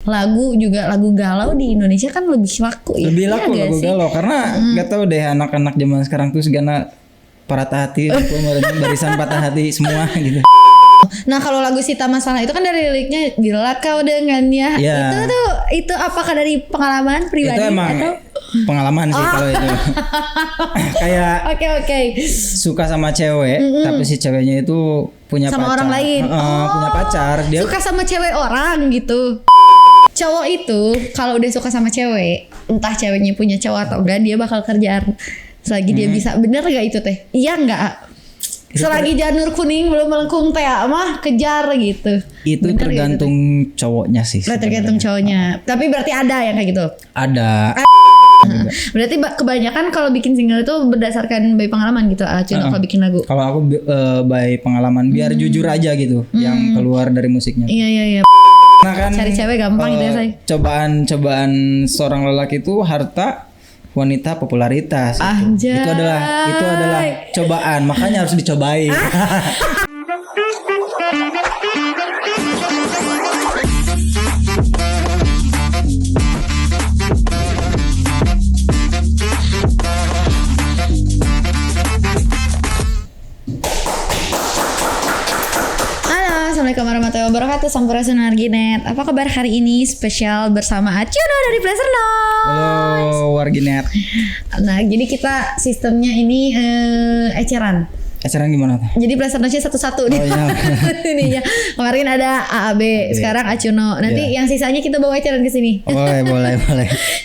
lagu juga lagu galau di Indonesia kan lebih laku ya. Lebih laku Iya lagu gak sih? galau karena nggak tahu deh anak-anak zaman sekarang tuh segala patah hati, barisan patah hati semua gitu. Nah kalau lagu Sita Masalah itu kan dari liriknya bila kau dengannya Ya. itu apakah dari pengalaman pribadi Itu emang atau pengalaman sih kalau itu. Kayak Oke. suka sama cewek, tapi si ceweknya itu punya Sama pacar. orang lain. Punya pacar. Dia suka sama cewek orang gitu. Cowok itu kalau udah suka sama cewek, entah ceweknya punya cowok atau enggak, dia bakal kerjaan selagi dia bisa. Bener gak itu teh? Iya enggak? Selagi janur kuning belum melengkung teh mah kejar gitu. itu Bener gak tergantung cowoknya sih. itu teh? Tergantung cowoknya. Tapi berarti ada yang kayak gitu. Ada. Berarti kebanyakan kalau bikin single itu berdasarkan by pengalaman gitu. Cuma kalau bikin lagu. Kalau aku by pengalaman biar jujur aja gitu yang keluar dari musiknya. Iya. Nah kan Cari cewek gampang gitu ya, say. Cobaan seorang lelaki itu harta, wanita, popularitas. Anjay. Itu adalah cobaan, makanya harus dicobain. Assalamualaikum warahmatullahi wabarakatuh. Sampurasun Warginet. Apa kabar hari ini? Spesial bersama Acuno dari Pleasure Noise. Halo Warginet. Nah jadi kita sistemnya ini eceran. Eceran gimana tuh? Jadi Pleasure Noise satu-satu nih. iya. Ini ya. Kemarin ada AAB, sekarang Acuno. Nanti yang sisanya kita bawa eceran ke sini. Boleh.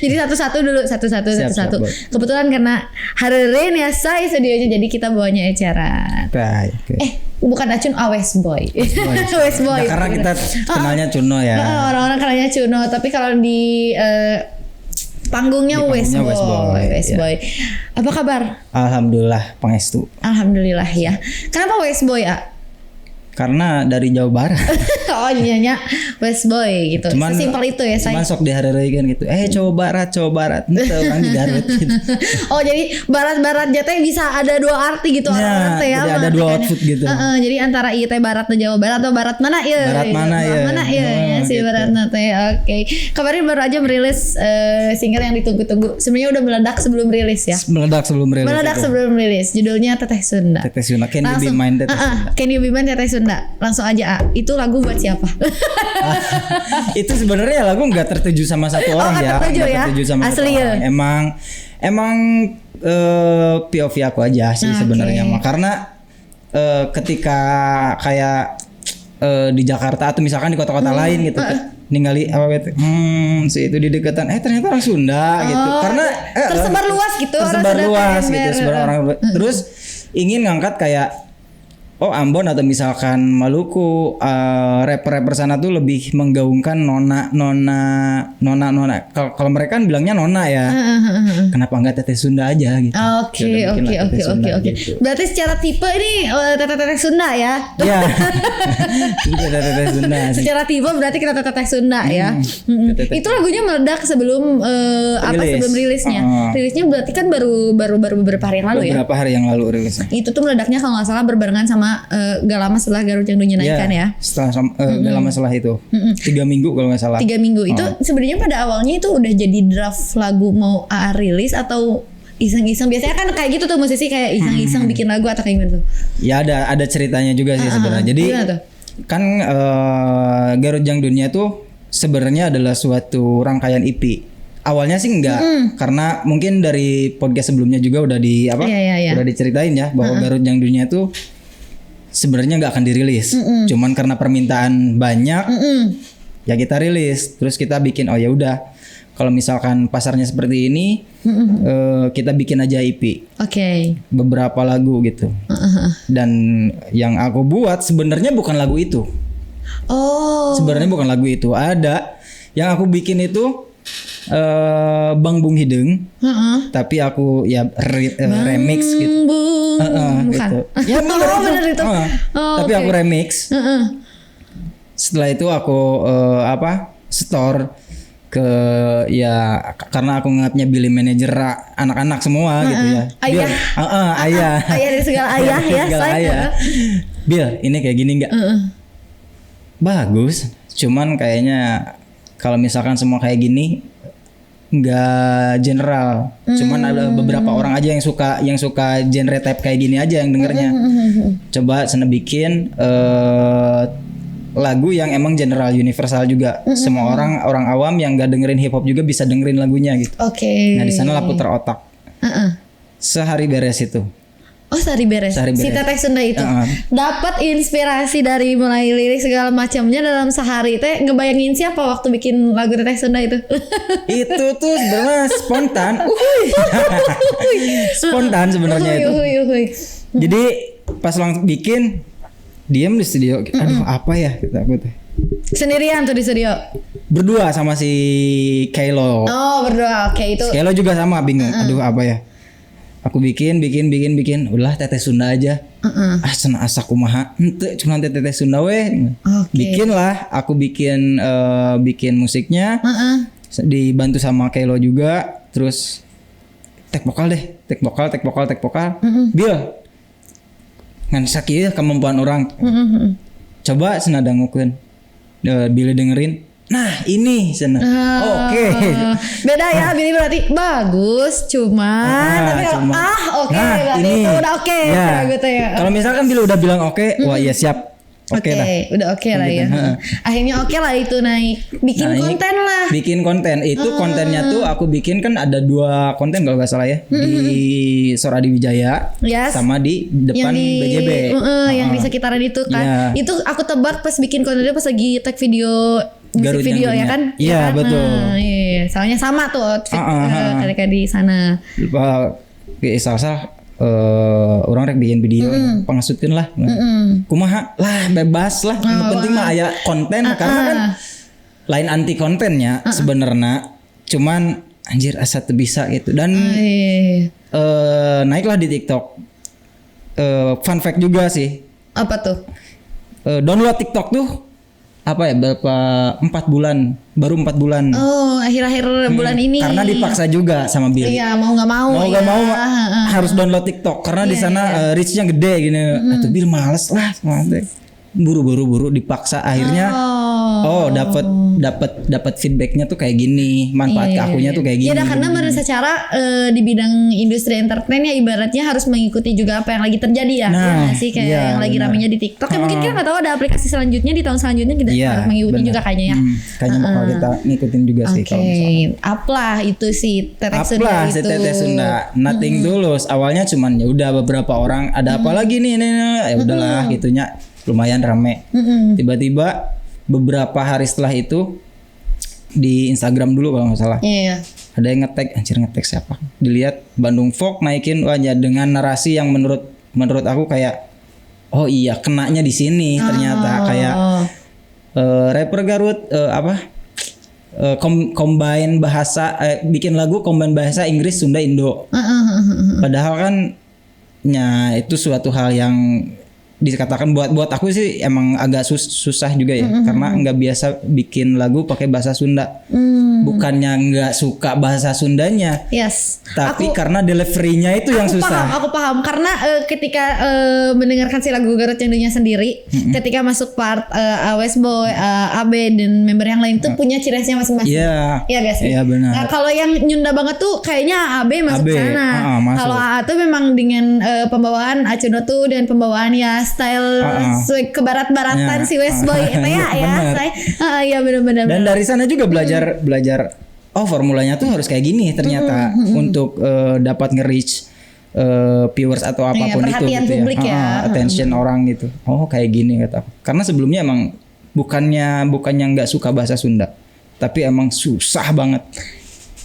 Jadi satu-satu dulu, satu-satu. Siap, Kebetulan karena hari ini ya saya studionya, jadi kita bawanya eceran. Baik. Bukan Acun, West Boy. West Boy. Nah, karena kita kenalnya Cuno ya. Orang-orang kenalnya Cuno, tapi kalau di panggungnya Di West panggungnya West Boy, Boy. Apa kabar? Alhamdulillah pangestu. Alhamdulillah ya. Kenapa West Boy ya? Karena dari Jawa Barat. Oh iya West Boy gitu. Sesimpel itu ya saya. Cuman sok dihareureun gitu. Jawa Barat. Itu orang di Garut gitu. Oh jadi barat jatnya bisa ada dua arti gitu orang teh ya. Jadi ada dua outfit gitu. Jadi antara ieu teh barat dan Jawa Barat atau barat mana ya? Barat mana ya? Mana ya si gitu. barat teh. Oke. Kemarin baru aja merilis single yang ditunggu-tunggu. Sebenarnya udah meledak sebelum rilis ya. Meledak sebelum rilis. Judulnya Teteh Sunda. Teteh Sunda. Can you be mine Teteh Sunda? Can you be mine Teteh Sunda? Langsung aja itu lagu buat siapa? Itu sebenarnya lagu nggak tertuju sama satu orang ya. Nggak tertuju sama satu orang. Emang POV aku aja sih sebenarnya mah. Karena ketika kayak di Jakarta atau misalkan di kota-kota lain gitu ningali si itu di dekatan ternyata orang Sunda gitu. Karena tersebar luas gitu. Sebar orang terus ingin ngangkat kayak Ambon atau misalkan Maluku, rapper sana tuh lebih menggaungkan nona. Kalau mereka kan bilangnya nona ya. Kenapa enggak Teteh Sunda aja gitu? Oke. Gitu. Berarti secara tipe ini Teteh Sunda ya? Iya. Teteh Sunda. Secara tipe berarti kita Teteh Sunda ya. Itu lagunya meledak sebelum sebelum rilisnya. Rilisnya berarti kan baru beberapa hari yang lalu ya? Beberapa hari yang lalu rilisnya. Itu tuh meledaknya kalau nggak salah berbarengan sama gak lama setelah Garut yang Dunia naikkan ya. Setelah gak lama setelah itu 3 minggu kalau nggak salah. 3 minggu itu sebenarnya pada awalnya itu udah jadi draft lagu mau rilis atau iseng-iseng. Biasanya kan kayak gitu tuh musisi kayak iseng-iseng bikin lagu atau kayak gitu. Ya ada ceritanya juga sih sebenarnya. Jadi kan Garut yang Dunia tuh sebenarnya adalah suatu rangkaian EP. Awalnya sih enggak, karena mungkin dari podcast sebelumnya juga udah udah diceritain ya bahwa Garut yang Dunia tuh sebenarnya nggak akan dirilis, cuman karena permintaan banyak, ya kita rilis. Terus kita bikin ya udah, kalau misalkan pasarnya seperti ini, kita bikin aja EP. Oke. Beberapa lagu gitu. Dan yang aku buat sebenarnya bukan lagu itu. Sebenarnya bukan lagu itu. Ada yang aku bikin itu Bang Bung Hideng, tapi aku remix gitu. Bukan. Gitu. Ya bener itu. Tapi aku remix. Setelah itu aku store ke karena aku nganggapnya Billy manager anak-anak semua gitu ya. Ayah. Ayah. Ayah dari segala ayah ya. Segala ayah. Bill, ini kayak gini nggak? Bagus. Cuman kayaknya kalau misalkan semua kayak gini nggak general, cuman ada beberapa orang aja yang suka genre type kayak gini aja yang dengernya. Coba sana bikin lagu yang emang general universal juga. Semua orang awam yang nggak dengerin hip hop juga bisa dengerin lagunya gitu. Oke. Nah di sana lah putar otak. Sehari beres itu. Oh sehari beres. Si Teteh Sunda itu dapat inspirasi dari mulai lirik segala macamnya dalam sehari. Teh ngebayangin siapa waktu bikin lagu Teteh Sunda itu? Itu tuh sebenarnya spontan. Spontan sebenarnya itu. Jadi pas langsung bikin, diam di studio. Aduh apa ya kita aku teh. Sendirian tuh di studio. Berdua sama si Kylo. Oh berdua, oke itu. Kylo juga sama bingung. Aduh apa ya. Aku bikin. Ulah Teteh Sunda aja. Sana asa kumaha. Henteu cuma Teteh Sunda we. Bikin lah. Aku bikin musiknya. Dibantu sama Kylo juga. Terus tek vokal. Bil. Ngan sakieu kemampuan orang. Coba cenah dangukeun. Bila dengerin. Nah ini sana. Oke. Beda ya, Billy berarti bagus, cuman tapi oke, berarti ini itu udah oke. Ya. Gitu ya. Kalau misalkan Billy udah bilang oke, wah ya siap. Oke lah. Udah oke lah ya. Akhirnya oke lah itu naik. Konten lah. Bikin konten itu kontennya tuh aku bikin kan ada 2 konten kalau nggak salah ya di Soradi Wijaya sama di depan BJB. Yang di sekitaran itu kan. Itu aku tebak pas bikin kontennya pas lagi tag video. Musik video ya kan? Iya betul. Iya, soalnya sama tuh outfit ketika di sana. Salah orang rek bikin video pangasutkeun lah. Kumaha lah bebas lah. Yang penting mah aya konten karena kan lain anti kontennya sebenarnya. Cuman anjir asa teu bisa gitu dan naiklah di TikTok. Fun fact juga sih. Apa tuh? Download TikTok tuh apa ya berapa 4 bulan baru 4 bulan. Oh akhir-akhir bulan ini. Karena dipaksa juga sama Billy. Iya mau nggak mau. Harus download TikTok karena di sana reach-nya gede gini. Atau Bill males lah, buru-buru dipaksa akhirnya. Dapat feedbacknya tuh kayak gini, manfaat ke akunya tuh kayak gini. Iya, karena secara di bidang industri entertain ya ibaratnya harus mengikuti juga apa yang lagi terjadi ya. Sih kayak yang lagi ramenya di TikTok. Mungkin kita nggak tahu ada aplikasi selanjutnya di tahun selanjutnya kita harus mengikuti juga kayaknya ya. Kayaknya bakal kita ngikutin juga sih kalau misalnya. Apalah itu sih Teteh Sunda itu. Si Teteh Sunda, nothing tulus. Awalnya cuman ya udah beberapa orang ada apa lagi nih ya udahlah gitunya lumayan rame. Tiba-tiba beberapa hari setelah itu di Instagram dulu kalau nggak salah. Ada yang nge-tag siapa? Dilihat Bandung Folk naikin wajah dengan narasi yang menurut aku kayak oh iya kenanya di sini ternyata kayak rapper Garut combine bahasa bikin lagu combine bahasa Inggris Sunda Indo. Padahal kan itu suatu hal yang dikatakan buat aku sih emang agak susah juga ya karena nggak biasa bikin lagu pakai bahasa Sunda. Bukannya nggak suka bahasa Sundanya, tapi karena deliverynya itu yang susah. Aku paham karena ketika mendengarkan si lagu Garut yang Dunia sendiri, ketika masuk part West Boy, AB dan member yang lain tuh punya ciri khasnya masing-masing. Iya guys. Iya benar. Nah kalau yang nyunda banget tuh kayaknya AB masuk sana. Kalau AA tuh memang dengan pembawaan Acuno tuh dan pembawaan ya style kebarat-baratan si West Boy itu ya. Iya benar-benar. Dan dari sana juga belajar formulanya tuh harus kayak gini ternyata untuk dapat nge-reach viewers atau apapun itu gitu publik ya. Attention orang gitu. Oh kayak gini kata aku. Karena sebelumnya emang bukannya nggak suka bahasa Sunda, tapi emang susah banget.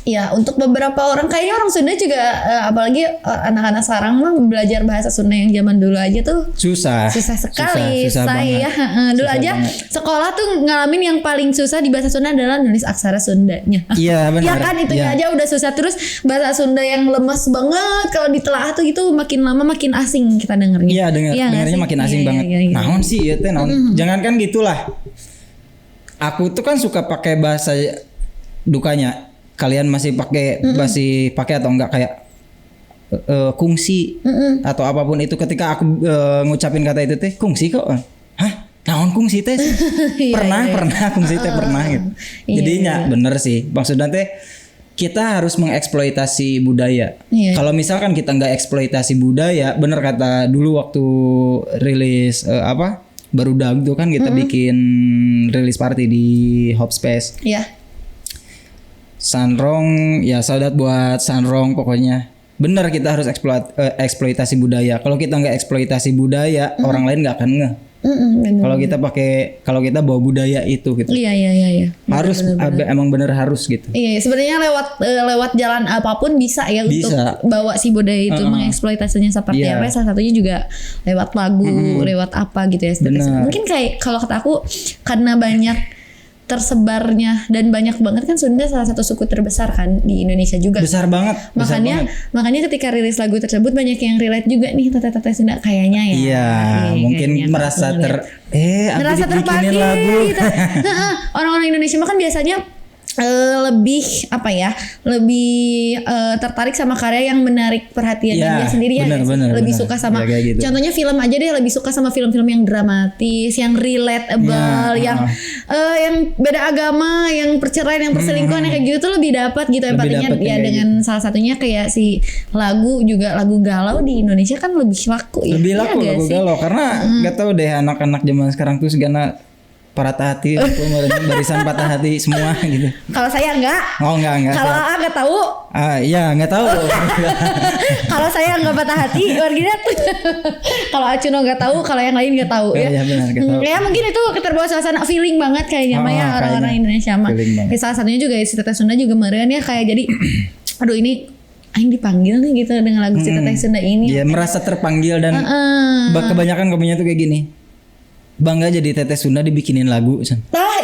Ya untuk beberapa orang kayaknya orang Sunda juga apalagi anak-anak sekarang mah belajar bahasa Sunda yang zaman dulu aja tuh susah sekali. Susah saya dulu susah aja banget. Sekolah tuh ngalamin yang paling susah di bahasa Sunda adalah nulis aksara Sundanya. Iya benar. Ya kan itu aja udah susah, terus bahasa Sunda yang lemes banget kalau ditelaah tuh itu makin lama makin asing kita dengernya. Iya dengernya makin asing banget. Naon sih ya teh naon. Jangankan gitulah. Aku tuh kan suka pakai bahasa dukanya. Kalian masih pakai atau enggak kayak kungsi atau apapun itu ketika aku ngucapin kata itu teh kungsi kok. Hah? naon kungsi teh pernah kungsi teh pernah gitu. Jadinya bener sih maksudnya teh kita harus mengeksploitasi budaya. Kalau misalkan kita nggak eksploitasi budaya, bener kata dulu waktu rilis Barudak tuh kan kita bikin rilis party di Hop Space. Iya. Sunrong ya saudara buat Sunrong pokoknya. Bener kita harus eksploitasi budaya. Kalau kita nggak eksploitasi budaya, orang lain nggak akan ngeh. Kalau kita bawa budaya itu gitu. Iya. Harus emang bener harus gitu. Iya, sebenarnya lewat jalan apapun bisa ya untuk bawa si budaya itu mengeksploitasinya seperti apa. Salah satunya juga lewat lagu, lewat apa gitu ya. Mungkin kayak kalau kata aku karena banyak tersebarnya dan banyak banget kan Sunda salah satu suku terbesar kan di Indonesia juga. Besar banget. Makanya ketika rilis lagu tersebut banyak yang relate juga nih teteh Sunda kayaknya ya. Iya, mungkin merasa merasa terpakai lagu. Gitu. Orang-orang Indonesia mah kan biasanya lebih tertarik sama karya yang menarik perhatian dia sendiri ya. Lebih suka sama gitu. Contohnya film aja deh, lebih suka sama film-film yang dramatis, yang relatable, yang beda agama, yang perceraian, yang perselingkuhan kayak gitu tuh lebih dapat gitu empatinya ya dengan salah satunya kayak si lagu galau di Indonesia kan lebih laku ya. Lebih laku lagu galau karena enggak tahu deh anak-anak zaman sekarang tuh segala patah hati, barisan patah hati semua gitu. Kalau saya enggak. Oh enggak. Kalau enggak tahu. Iya enggak tahu. Kalau saya enggak patah hati, wargidat. Kalau Acuno enggak tahu, kalau yang lain enggak tahu ya. Iya benar enggak tahu. Ya mungkin itu terbawa suasana feeling banget kayaknya ya orang-orang Indonesia mah. Salah satunya juga si Teteh Sunda juga meren ya kayak jadi aduh ini aing dipanggil nih gitu dengan lagu si Teteh Sunda ini. Iya merasa terpanggil dan kebanyakan komennya tuh kayak gini. Bangga jadi Teteh Sunda dibikinin lagu.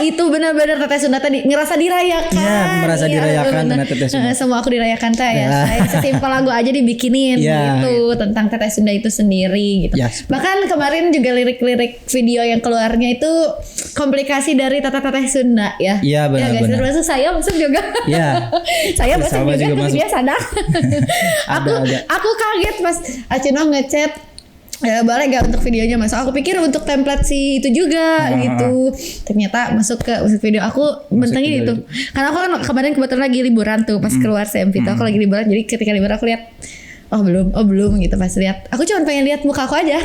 Itu benar-benar Teteh Sunda tadi ngerasa dirayakan. Iya, merasa dirayakan dengan Teteh Sunda. Semua aku dirayakan teh ya. Saya sesimpel lagu aja dibikinin gitu tentang Teteh Sunda itu sendiri gitu. Bahkan kemarin juga lirik-lirik video yang keluarnya itu komplikasi dari Teteh Sunda ya. Iya benar. Termasuk saya masuk juga. Iya. Saya masuk juga tapi dia sadar. Aku kaget pas Acuno ngechat boleh gak untuk videonya masuk? Aku pikir untuk template si itu juga gitu. Ternyata masuk ke video aku bentangin itu. Karena aku kan kemarin kebetulan lagi liburan tuh pas keluar CMP tuh aku lagi liburan. Jadi ketika liburan aku lihat oh belum gitu pas lihat. Aku cuma pengen lihat muka aku aja.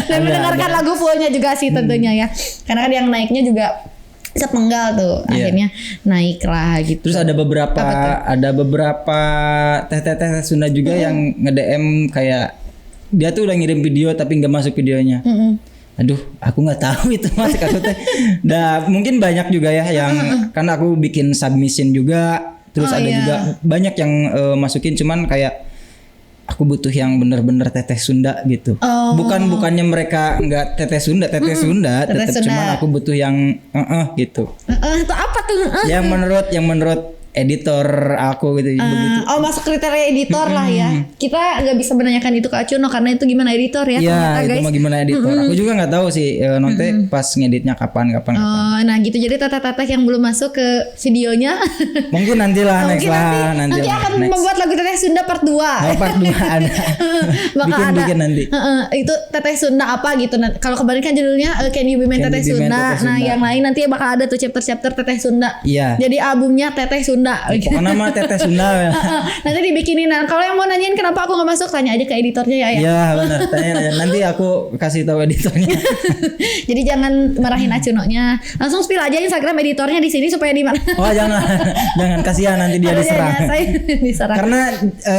Dan mendengarkan lagu fullnya juga sih tentunya ya. Karena kan yang naiknya juga sepenggal tuh akhirnya naik lah gitu. Terus ada beberapa teh Sunda juga yang nge-DM kayak dia tuh udah ngirim video tapi nggak masuk videonya. Aduh, aku nggak tahu itu masuk aku teh. Mungkin banyak juga ya yang kan aku bikin submission juga. Terus ada juga banyak yang masukin cuman kayak aku butuh yang bener-bener Teteh Sunda gitu. Bukannya mereka nggak Teteh Sunda, Sunda. Cuman aku butuh yang gitu. Itu apa tuh? Yang menurut editor aku gitu begitu. Masuk kriteria editor lah ya. Kita nggak bisa menanyakan itu ke Acuno karena itu gimana editor ya. Iya, itu mah gimana editor. Aku juga nggak tahu sih nanti pas ngeditnya kapan. Nah gitu jadi teteh yang belum masuk ke videonya. Mungkin nantilah nanti akan membuat lagu Teteh Sunda part 2. Part 2 ada. bikin nanti. Itu Teteh Sunda apa gitu. Kalau kemarin kan judulnya Can You Be My Teteh Sunda. Nah yang lain nanti bakal ada tuh chapter Teteh Sunda. Iya. Jadi albumnya Teteh Sunda. Pokoknya nama Teteh Sunda. Nanti dibikinin. Kalau yang mau nanyain kenapa aku nggak masuk, tanya aja ke editornya ya. Iya benar. Tanya. Nanti aku kasih tahu editornya. Jadi jangan marahin Acuno-nya. Langsung spill aja Instagram editornya di sini supaya di mana. Oh jangan kasihan nanti dia diserang. Diserang. Karena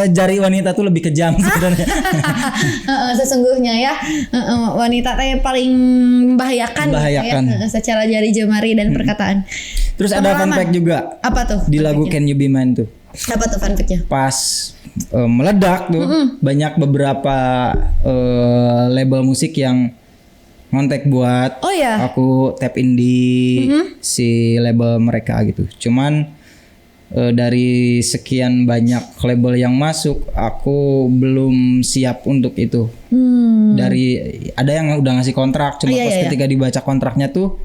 jari wanita tuh lebih kejam sebenarnya. Sesungguhnya ya wanita yang paling membahayakan. Ya, secara jari jemari dan perkataan. Terus ada fun fact juga. Apa tuh? Di lagu Can You Be Mine tuh. Apa tuh fun fact-nya? Pas meledak tuh banyak beberapa label musik yang ngontek buat aku tap in di si label mereka gitu. Cuman dari sekian banyak label yang masuk, aku belum siap untuk itu. Dari ada yang udah ngasih kontrak, cuma ketika dibaca kontraknya tuh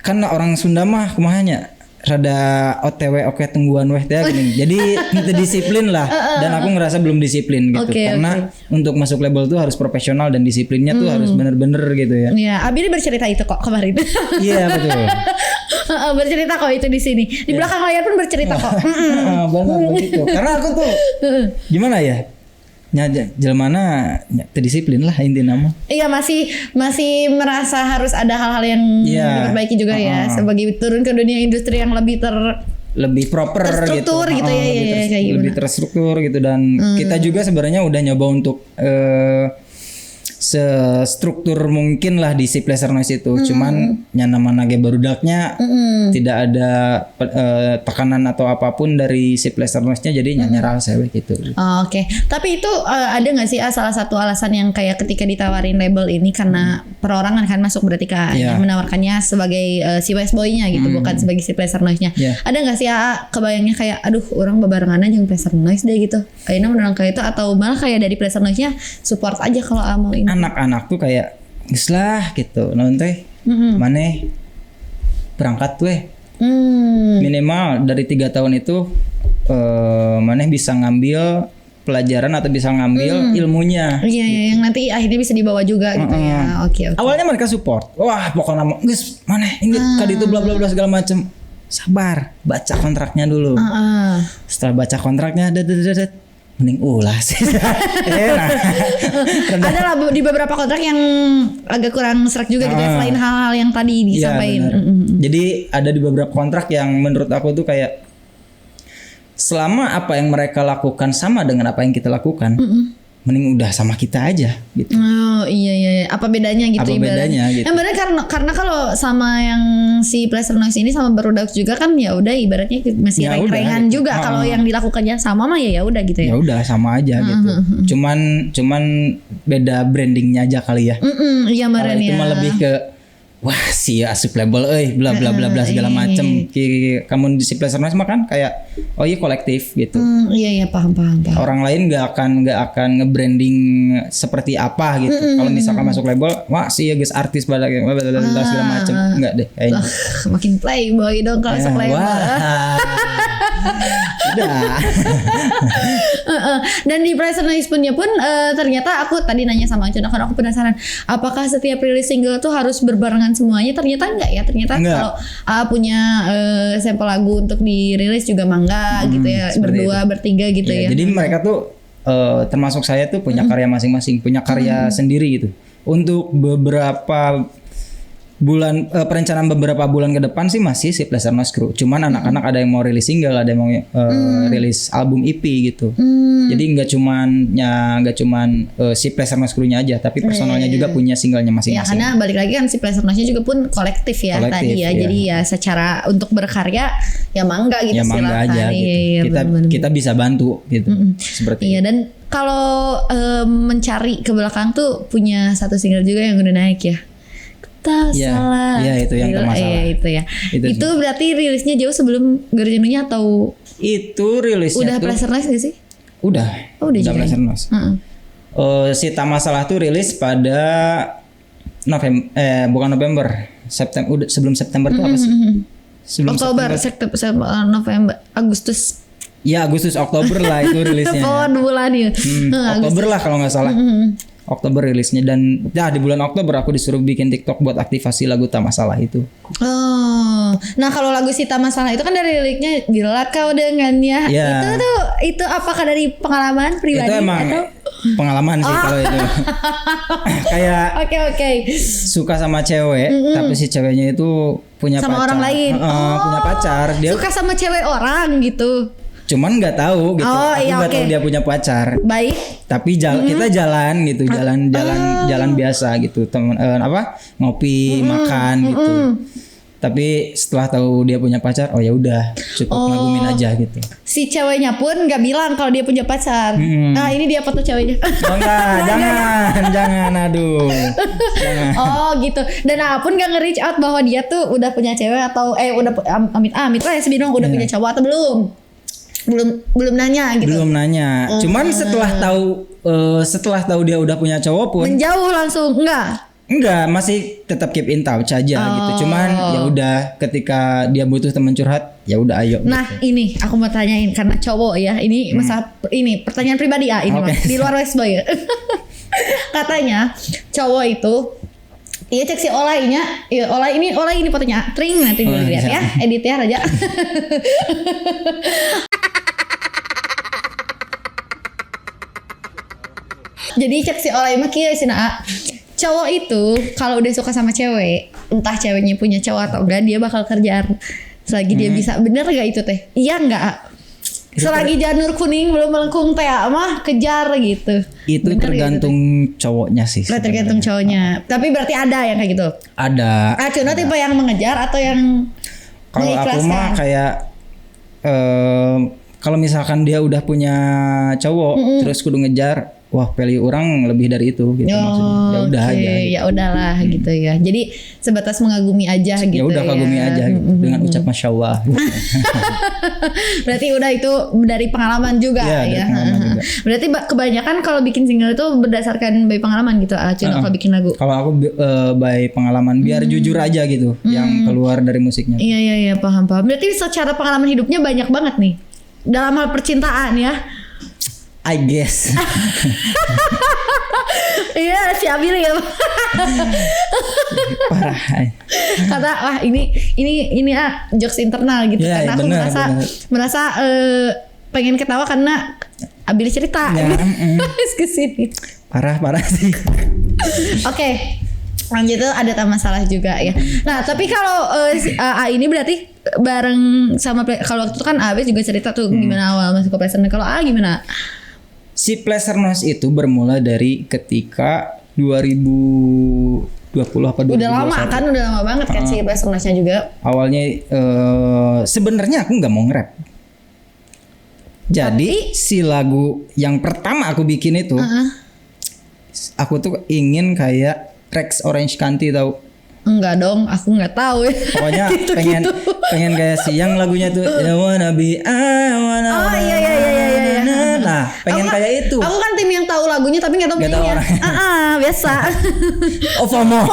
kan orang Sunda mah kumahanya rada OTW oke tungguan weh teh gini. Jadi itu disiplin lah dan aku ngerasa belum disiplin gitu. Karena untuk masuk label tuh harus profesional dan disiplinnya tuh harus bener-bener gitu ya. Iya, Abi bercerita itu kok kemarin. Iya betul. Bercerita kok itu di sini. Di belakang layar pun bercerita kok. Benar begitu. Karena aku tuh gimana ya? Jelmana terdisiplin lah intinya mah. Iya masih merasa harus ada hal-hal yang diperbaiki juga ya sebagai turun ke dunia industri yang lebih proper terstruktur gitu ya, lebih terstruktur gitu dan kita juga sebenarnya udah nyoba untuk sestruktur mungkin lah di si Pleasure Noise itu. Cuman yang namanya barudaknya tidak ada tekanan atau apapun dari si Pleasure Noise-nya jadi nyerah saya gitu. Oke. Tapi itu ada nggak sih salah satu alasan yang kayak ketika ditawarin label ini karena perorangan kan masuk berarti kan yang menawarkannya sebagai si West Boy-nya gitu bukan sebagai si Pleasure Noise-nya. Ada nggak sih kebayangnya kayak aduh orang bebarengan aja yang Pleasure Noise deh gitu. Akhirnya menurut kayak itu atau malah kayak dari Pleasure Noise-nya support aja kalau mau ini. Anak-anak tuh kayak gislah gitu nanti maneh berangkat tuh minimal dari 3 tahun itu maneh bisa ngambil pelajaran atau bisa ngambil ilmunya iya yang nanti akhirnya bisa dibawa juga gitu ya. Oke. Awalnya mereka support wah pokoknya guys maneh ini kali itu bla bla bla segala macem sabar baca kontraknya dulu setelah baca kontraknya mending ulah sih. Ada lah di beberapa kontrak yang agak kurang serak juga gitu ya, selain hal-hal yang tadi disampaikan. Jadi ada di beberapa kontrak yang menurut aku tuh kayak selama apa yang mereka lakukan sama dengan apa yang kita lakukan, mending udah sama kita aja gitu. Oh iya. Apa bedanya gitu? Apa bedanya gitu? Yang benar karena kalau sama yang si Pleasure Noise ini sama Barudak juga kan ya udah ibaratnya masih reng-rengan gitu. Juga. Kalau yang dilakukannya sama mah ya udah gitu ya. Ya udah sama aja gitu. Cuman beda brandingnya aja kali ya. Iya meren ya. Itu mah lebih ke wah si asup label bla bla bla bla segala macem. Kamu di si Pleasure Noise mah kan kayak oh iya kolektif gitu. Iya paham. Orang lain nggak akan nge-branding seperti apa gitu. Kalau misalkan masuk label, wah sih ya guys artis pada segala macem nggak deh kayaknya. Makin playboy dong kalau masuk label. Udah. Dan di Pleasure Noise punya pun ternyata aku tadi nanya sama Cuna kan aku penasaran apakah setiap rilis single tuh harus berbarengan semuanya? Ternyata enggak ya. Ternyata kalau punya sampel lagu untuk dirilis juga mangga gitu ya, berdua, bertiga gitu ya. Jadi mereka tuh termasuk saya tuh punya karya masing-masing, punya karya sendiri gitu. Untuk beberapa bulan perencanaan beberapa bulan ke depan sih masih si Pleasure Noise Crew. Cuman anak-anak ada yang mau rilis single, ada yang mau rilis album EP gitu. Jadi nggak cuman si Pleasure Noise Crew-nya aja, tapi personalnya juga punya singlenya masing-masing. Ya karena balik lagi kan si Pleasure Noise-nya juga pun kolektif ya tadi ya. Jadi ya secara untuk berkarya ya mangga gitu silakan. Aja, gitu. Kita bisa bantu gitu. Seperti iya dan kalau mencari ke belakang tuh punya satu single juga yang udah naik ya. Salah. Iya itu yang termasalah. Itu ya. Itu berarti rilisnya jauh sebelum Garjanunya atau itu rilisnya udah Pleasure Noise gak sih? Udah Pleasure Noise. Si Tak Masalah tuh rilis pada November, September. Sebelum September tuh apa sih? Sebelum Oktober, September, November, Agustus. Ya Agustus Oktober lah itu rilisnya. Bulan ya. Oktober lah kalau nggak salah. Oktober rilisnya dan di bulan Oktober aku disuruh bikin TikTok buat aktivasi lagu Tak Masalah itu. Oh, nah kalau lagu si Tak Masalah itu kan dari liriknya bila kau dengannya. Itu apakah dari pengalaman pribadi? Itu emang pengalaman sih kalau itu. Kayak Oke. Suka sama cewek, tapi si ceweknya itu punya sama pacar. Orang lain. Punya pacar. Dia suka sama cewek orang gitu. Cuman nggak tahu gitu. Aku nggak tahu dia punya pacar. Baik. Tapi kita jalan gitu, jalan biasa gitu, teman ngopi, makan gitu. Tapi setelah tahu dia punya pacar, oh ya udah cukup ngagumin aja gitu. Si ceweknya pun nggak bilang kalau dia punya pacar. Nah ini dia foto ceweknya. Oh enggak, jangan, aduh. Jangan. Oh gitu. Dan pun nggak nge-reach out bahwa dia tuh udah punya cewek atau udah amit lah ya sebidang udah punya cowok atau belum. Belum nanya gitu. Belum nanya. Cuman setelah tahu dia udah punya cowok pun menjauh langsung enggak. Enggak, masih tetap keep in touch aja gitu. Cuman ya udah ketika dia butuh teman curhat, ya udah ayo. Nah, ini aku mau tanyain karena cowok ya. Ini masalah ini pertanyaan pribadi ini mah di luar Westboy. Katanya cowok itu iya cek si olainya, iya olay ini fotonya. Tring nanti dulu lihat ya, editnya aja. Jadi cek si olay mah kieu cenah. Cowok itu kalau udah suka sama cewek, entah ceweknya punya cowok atau enggak, dia bakal kejar selagi dia bisa. Bener gak itu teh? Iya enggak? Selagi janur kuning belum melengkung teh mah kejar gitu. Itu bener tergantung cowoknya sih. Tergantung cowoknya. Tapi berarti ada yang kayak gitu. Ada. Cuna tipe yang mengejar atau yang kalau aku mah kayak kalau misalkan dia udah punya cowok terus kudu ngejar, wah pilih orang lebih dari itu gitu maksudnya. Ya udah aja. Gitu. Ya udahlah gitu ya. Jadi sebatas mengagumi aja gitu. Ya udah kagumi aja gitu, dengan ucap masya Allah. Gitu. Berarti udah itu dari pengalaman juga ya. Pengalaman juga. Berarti kebanyakan kalau bikin single itu berdasarkan by pengalaman gitu. Cuma kalau bikin lagu. Kalau aku by pengalaman biar jujur aja gitu yang keluar dari musiknya. Iya paham. Berarti secara pengalaman hidupnya banyak banget nih. Dalam hal percintaan ya. I guess. Iya si Abili ya. Parah. Kata wah ini jokes internal gitu ya, karena aku bener. merasa pengen ketawa karena Abili cerita kesini. Parah sih. Oke. Lanjut itu ada masalah juga ya. Nah tapi kalau A ini berarti bareng sama kalau waktu itu kan AB juga cerita tuh gimana awal masuk ke Pleasure. Kalau A gimana? Si Pleasure itu bermula dari ketika 2020 apa 2021. Udah lama banget kan si Pleasure-nya juga. Awalnya sebenarnya aku nggak mau nge-rap. Jadi si lagu yang pertama aku bikin itu, aku tuh ingin kayak Rex Orange County tahu? Enggak dong, aku nggak tahu ya. Pokoknya pengen kayak si yang lagunya tuh I wanna be iya. Nah, pengen kayak itu. Aku kan tim yang tahu lagunya tapi nggak tahu penyanyinya. Biasa. FOMO.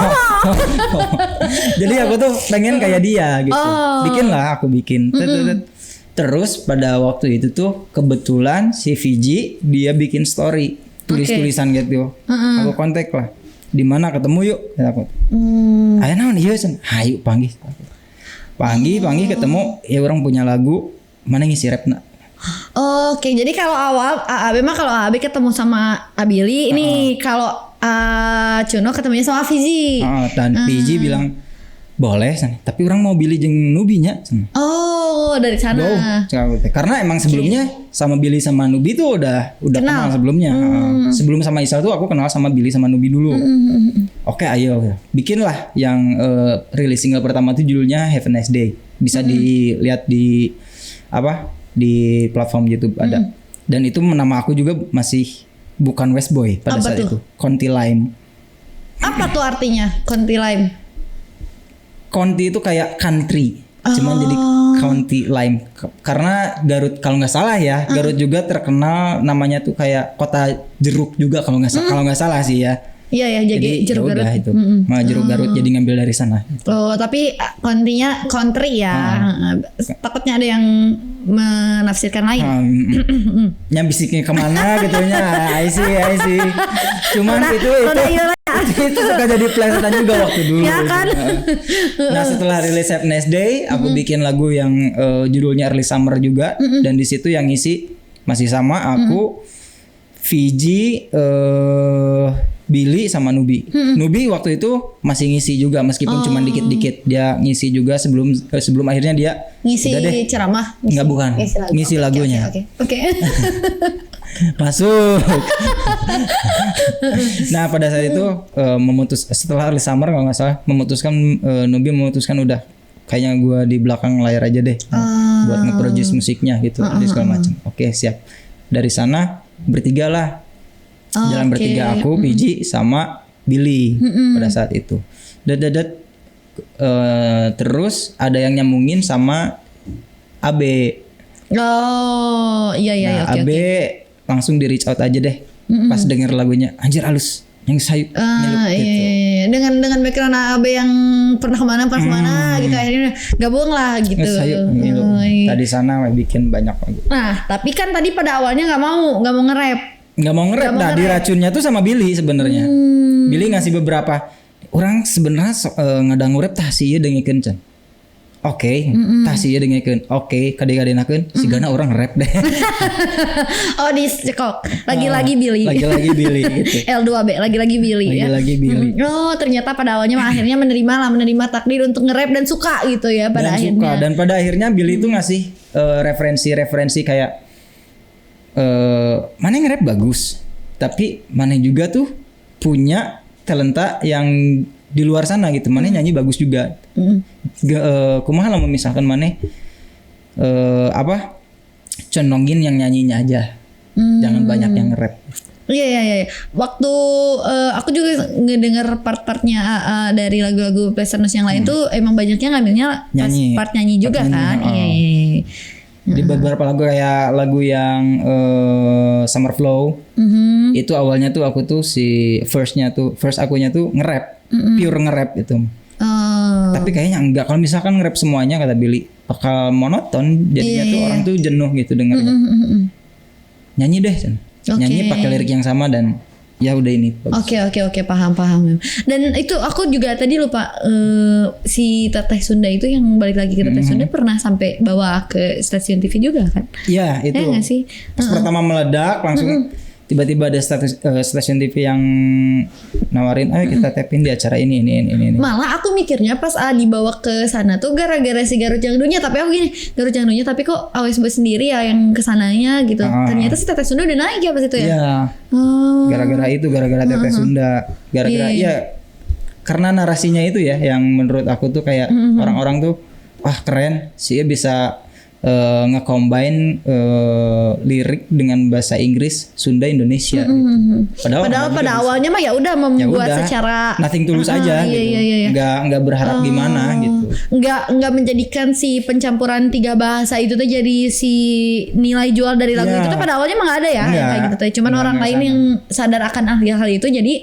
Jadi aku tuh pengen kayak dia gitu. Aku bikin. Terus pada waktu itu tuh kebetulan si VG dia bikin story tulisan gitu. Aku kontak lah. Di mana ketemu yuk? Aku. Ayo naon ieu sen. Hayu panggih ketemu ya orang punya lagu mana ngisi rapna. Oke, jadi kalau awal AB mah kalau AB ketemu sama Abili ini kalau Cuno ketemunya sama Fizi. Dan Fizi bilang boleh san, tapi orang mau Billy jeung Nubinya. Oh, dari sana. Karena emang sebelumnya sama Billy sama Nubi tuh udah kenal sebelumnya. Sebelum sama Isal tuh aku kenal sama Billy sama Nubi dulu. Oke, ayo bikinlah yang rilis single pertama tuh judulnya Have a Nice Day. Bisa dilihat di di platform YouTube ada. Dan itu nama aku juga masih bukan Westboy pada saat itu. Conti Lime. Apa tuh artinya Conti Lime? Conti itu kayak country, cuman jadi County Lime. Karena Garut kalau nggak salah ya, Garut juga terkenal namanya tuh kayak kota jeruk juga kalau nggak salah sih ya. Iya jadi jeruk Garut. Itu. Jeruk Garut jadi ngambil dari sana. Oh tapi kontinya country ya. Takutnya ada yang menafsirkan lain. Nyabisiknya kemana gitunya. I see. Cuman itu suka jadi pelesetan juga waktu dulu. Ya kan? Nah setelah rilis Have a Nice Day, aku bikin lagu yang judulnya Early Summer juga, dan di situ yang ngisi masih sama aku, Fiji, Billy sama Nubi. Nubi waktu itu masih ngisi juga meskipun cuma dikit-dikit. Dia ngisi juga sebelum akhirnya dia ngisi ceramah. Enggak bukan. Ngisi lagunya. Oke. Masuk. Nah pada saat itu setelah Early Summer kalau nggak salah Nubi memutuskan udah kayaknya gue di belakang layar aja deh buat nge-produce musiknya gitu segala macam. Oke, siap. Dari sana bertiga lah. Jalan bertiga aku, PG sama Billy pada saat itu. Terus ada yang nyambungin sama AB. Oh, iya. AB langsung di reach out aja deh. Pas denger lagunya, anjir halus, yang sayu. Iya. dengan background AB yang pernah kemana gitu akhirnya gabung lah gitu. Gitu. Tadi sana bikin banyak lagu. Nah tapi kan tadi pada awalnya nggak mau nge-rap. Nggak mau nge-rap. Nah diracunnya tuh sama Billy sebenarnya. Billy ngasih beberapa orang sebenarnya ngadang rap tah sih dengikeun can. Oke, tah sih dengikeun. Oke, kade-kadenakeun sigana orang rap deh. Oh dicekok. Lagi-lagi Billy. Lagi-lagi Billy gitu. L2B lagi-lagi Billy ya. Lagi-lagi Billy. Oh ternyata pada awalnya akhirnya menerima takdir untuk nge-rap dan suka gitu ya pada akhirnya. Suka. Dan pada akhirnya Billy tuh ngasih referensi kayak mana nge-rap bagus, tapi mana juga tuh punya talenta yang di luar sana gitu. Mana nyanyi bagus juga. Kumaha lah memisahkan mana condongin yang nyanyinya aja. Jangan banyak yang rap. Iya. Waktu aku juga ngedenger part-partnya dari lagu-lagu Pleasantness yang lain tuh emang banyaknya ngambilnya nyanyi. part nyanyi juga kan. Iya. Di beberapa lagu kayak lagu yang Summer Flow itu awalnya tuh aku tuh first akunya tuh nge-rap, pure nge-rap itu. Tapi kayaknya enggak, kalau misalkan nge-rap semuanya kata Billy bakal monoton jadinya tuh orang tuh jenuh gitu dengarnya. Nyanyi deh nyanyi pakai lirik yang sama dan ya udah ini bagus. Oke, paham. Dan itu aku juga tadi lupa si Teteh Sunda itu yang balik lagi ke Teteh Sunda pernah sampai bawa ke stasiun TV juga kan? Iya itu. Ya nggak sih? Pas pertama meledak langsung tiba-tiba ada stasiun TV yang nawarin, ayo kita tapin di acara ini. Malah aku mikirnya pas dibawa ke sana tuh gara-gara si Garut Jangdunya, tapi aku gini, Garut Jangdunya tapi kok AWSB sendiri ya yang kesananya gitu. Ternyata si Teteh Sunda udah naik ya pas itu ya. Iya. Gara-gara Teteh Sunda. Iya. Karena narasinya itu ya yang menurut aku tuh kayak orang-orang tuh wah keren sih bisa nge-combine lirik dengan bahasa Inggris, Sunda, Indonesia gitu. Padahal pada awalnya mah ya udah membuat secara nothing tulus aja gitu. Enggak berharap gimana gitu. Enggak menjadikan si pencampuran 3 bahasa itu tuh jadi si nilai jual dari lagu itu tuh pada awalnya mah enggak ada ya kayak gitu tuh. Cuman orang lain yang sadar akan hal itu jadi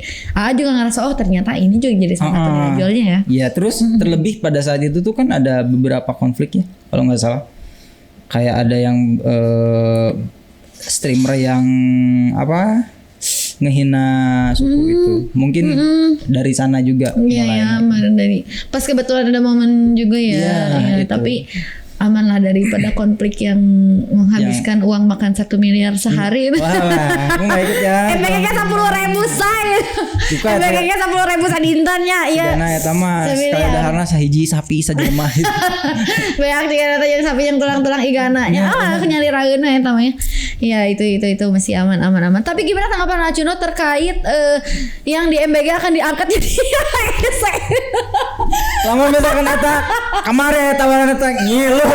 juga ngerasa oh ternyata ini juga jadi salah satu nilai jualnya ya. Iya, terus terlebih pada saat itu tuh kan ada beberapa konflik ya kalau nggak salah. Kayak ada yang streamer yang ngehina suku itu. Mungkin dari sana juga mulainya. Iya, dari pas kebetulan ada momen juga ya. Tapi aman lah daripada konflik yang menghabiskan uang makan 1 miliar sehari. Wah, aku nggak ikut ya. MBG 10.000 say. MBG 10.000 sadintannya ya. Karena ya tamas sekali daharna sahiji sapi sajelema. Banyak juga yang sapi yang tulang-tulang igana. Ya aku nyali rageuna ya tamanya. Ya itu masih aman. Tapi gimana tanggapan Acuno terkait yang di MBG akan diangkat jadi ASN? Lamun misalkan eta kamari tawaran eta ngilu.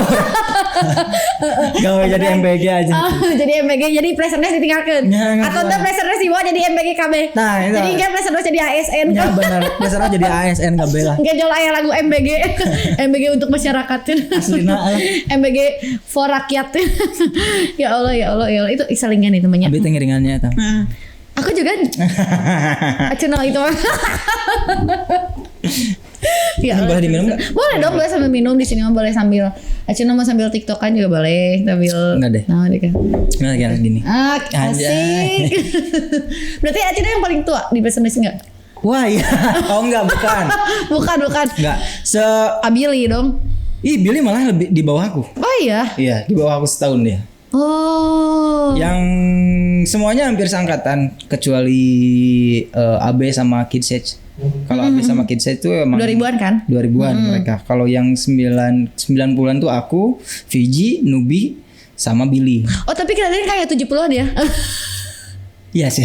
Gawe jadi MBG aja. Jadi MBG jadi Pleasantness ditinggalkeun. Atau teh Pleasantness dibawa jadi MBG KB. Nah, itu. Jadi enggak Pleasantness jadi ASN. Ya benar, Pleasantness jadi ASN KB lah. Enggak jual aya lagu MBG. MBG untuk masyarakat. Aslina MBG for rakyat. Ya Allah. Itu isalingan itu namanya. Abi teh ngiringannya eta. Aku juga. Acuno itu. Ya, boleh diminum nggak? Boleh dong, boleh sambil minum di sini mah boleh sambil. Acuno mau sambil TikTokan juga boleh, sambil. Enggak deh. Nah, deh kan. Gimana gini? Asik. Berarti Acuno yang paling tua di Pleasantness enggak? Wah iya. Oh enggak, bukan. bukan. Enggak. Billy dong. Ih, Billy malah lebih di bawah aku. Oh iya. Iya, di bawah aku setahun dia. Oh. Yang semuanya hampir seangkatan kecuali AB sama Kids Edge. Kalau AB sama Kids Edge itu emang 2000-an kan? 2000-an mereka. Kalau yang 90-an tuh aku, Fiji, Nubi sama Billy. Oh, tapi kalian kayak 70-an ya? Iya sih.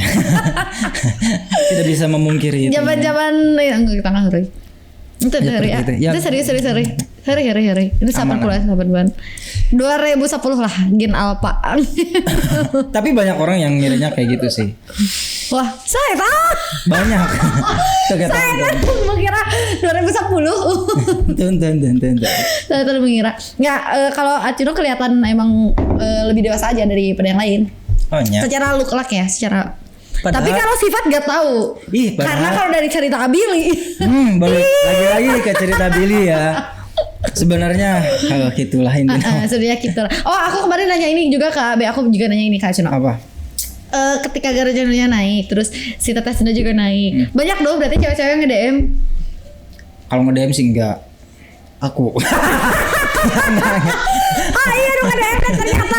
Tidak bisa memungkiri itu. Zaman-zaman tengah hari. Itu hari ya. Itu serius. Hari. Itu 80-an. 2010 lah, Gen Alpha. Tapi banyak orang yang ngiranya kayak gitu sih. Wah, saya tahu. Banyak. Saya mengira 2010. Tuh. Saya terus mengira. Nggak, kalau Acuno kelihatan emang lebih dewasa aja daripada yang lain. Oh iya. Secara look like ya, secara Padahal- Tapi kalau sifat gak tahu. Ih, padahal- Karena kalau dari cerita Billy. Balik lagi-lagi ke cerita Billy ya. Sebenarnya kalau gitulah intinya. Sebenarnya gitu lah. Oh, aku kemarin nanya ini juga ke Abe. Aku juga nanya ini ke Acuno. Apa? Ketika Garuda Dunia naik, terus si Teteh Sunda juga naik. Banyak dong berarti cewek-cewek yang nge-DM. Kalau nge-DM sih enggak. Aku. Ah iya dong ada yang ternyata.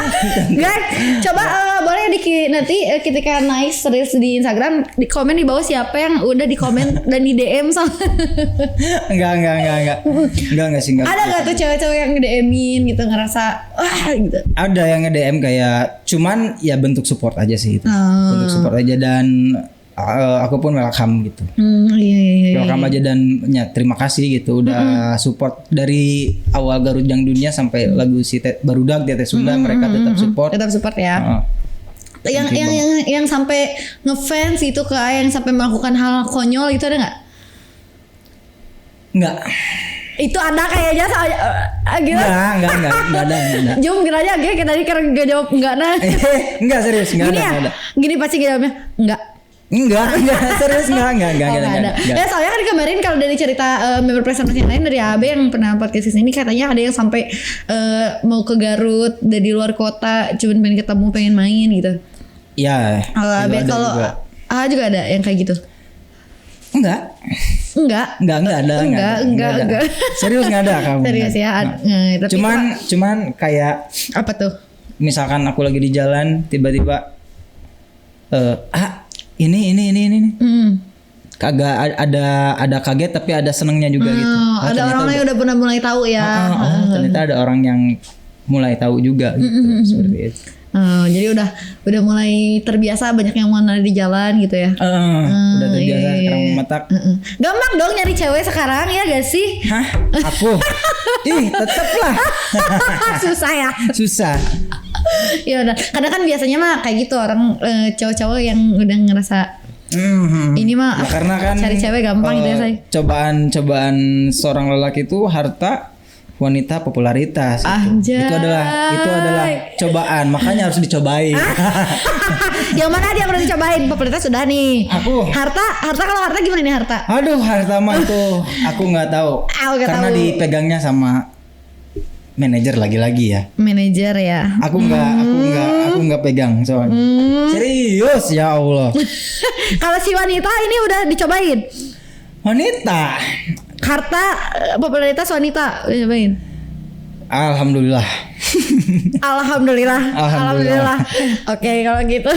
Guys, coba boleh nanti ketika naik reels di Instagram di komen di bawah siapa yang udah di komen dan di DM sama. Enggak sih enggak. Ada gak tuh cewek-cewek yang nge-DM-in gitu ngerasa wah gitu. Ada yang nge-DM kayak cuman ya bentuk support aja sih itu. Bentuk support aja dan aku pun welcome gitu. Iya. Welcome aja dan ya, terima kasih gitu udah support dari awal Garujang Dunia sampai lagu si Barudak Teteh Sunda mereka tetap support. Tetap support ya. Yang sampai ngefans itu ke yang sampai melakukan hal konyol itu ada nggak? Enggak. Itu ada kayaknya gitu. Enggak ada. Jom kiranya kayak tadi karena gak jawab enggak nah. Enggak serius enggak Gini ada. Gini pasti jawabnya enggak. Enggak, serius enggak ada. Ya soalnya kan kemarin kalau dari cerita member presentasi yang lain dari AB yang pernah podcast ini katanya ada yang sampai mau ke Garut dari luar kota cuman pengen ketemu pengen main gitu. Iya. Kalau AB kalau juga ada yang kayak gitu. Enggak ada. Serius enggak ada kamu. Serius ya. Tapi cuman kayak apa tuh? Misalkan aku lagi di jalan tiba-tiba ini kagak ada kaget tapi ada senengnya juga gitu. Ada orang yang udah pernah mulai tahu ya. Ternyata ada orang yang mulai tahu juga gitu seperti itu. Jadi udah mulai terbiasa banyak yang mau nari di jalan gitu ya. Udah terbiasa sekarang memetak. Gampang dong nyari cewek sekarang ya gak sih? Hah? Aku? Tetep lah. Susah ya. Susah. Ya udah. Karena kan biasanya mah kayak gitu orang cowok-cowok yang udah ngerasa ini mah ya, karena kan cari cewek gampang gitu ya say. Cobaan seorang lelaki itu harta, wanita, popularitas. Itu adalah cobaan, makanya harus dicobain. Yang mana dia pernah dicobain? Popularitas sudah nih. Aku. Harta kalau harta gimana nih harta? Aduh, harta mah itu aku nggak tahu. Karena dipegangnya sama manajer lagi-lagi ya. Manajer ya. Aku nggak pegang soalnya. Serius ya Allah. Kalau si wanita ini udah dicobain. Wanita. Harta popularitas wanita udah cobain. Alhamdulillah. Alhamdulillah. Oke kalau gitu.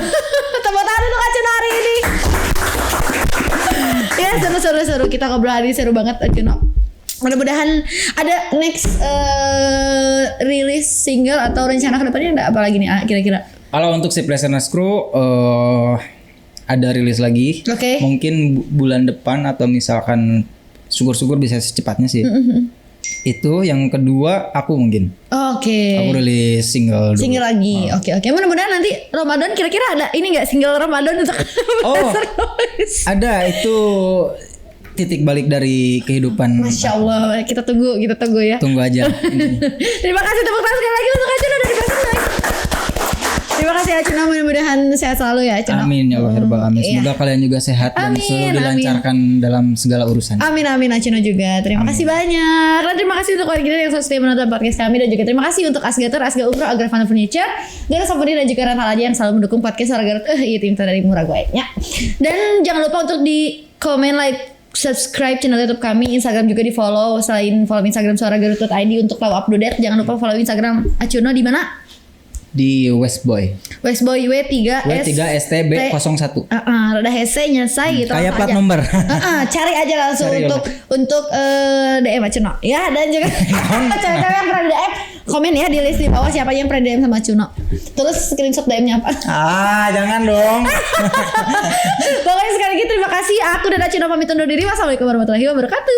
Tepuk tangan untuk Acuno hari ini. Ya seru. Kita ngobrol hari ini seru banget Acuno. Mudah-mudahan ada next rilis single atau rencana kedepannya ada apa lagi nih kira-kira? Kalau untuk si Pleasantness Crew ada rilis lagi. Mungkin bulan depan atau misalkan syukur-syukur bisa secepatnya sih. Itu yang kedua aku mungkin. Aku rilis single dulu. Single lagi. Oke. Mudah-mudahan nanti Ramadan kira-kira ada ini enggak single Ramadan untuk ada itu titik balik dari kehidupan. Masya Allah, kita tunggu ya. Tunggu aja. Terima kasih tepuk tangan sekali lagi untuk Acuno dari Pleasantness. Terima kasih Acuno, mudah-mudahan sehat selalu ya Acuno. Amin ya Allah herbal amin. Semoga kalian juga sehat dan selalu dilancarkan dalam segala urusan. Amin Acuno juga. Terima kasih banyak. Dan terima kasih untuk warga yang selalu setia menonton podcast kami dan juga terima kasih untuk Asgator, Asga Umroh, Agrafana Furniture, Garut Sampurni dan juga Rental Aja yang selalu mendukung podcast Suara Garut. Tim dari murah gue ya. Dan jangan lupa untuk di komen, like, subscribe channel YouTube kami, Instagram juga di follow. Selain follow Instagram suaragarut.id untuk tahu update, jangan lupa follow Instagram Acuno di mana? Di Westboy W3STB01. Rada hese nyesai gitu. Kayak plat nomor. Cari aja langsung untuk DM Acuno. Ya, dan juga cewek-cewek yang pernah DM komen ya di list di bawah siapa yang pernah DM sama Acuno. Terus screenshot DM-nya apa? Jangan dong. Pokoknya sekali lagi terima kasih. Aku dan Acuno pamit undur diri. Wassalamualaikum warahmatullahi wabarakatuh.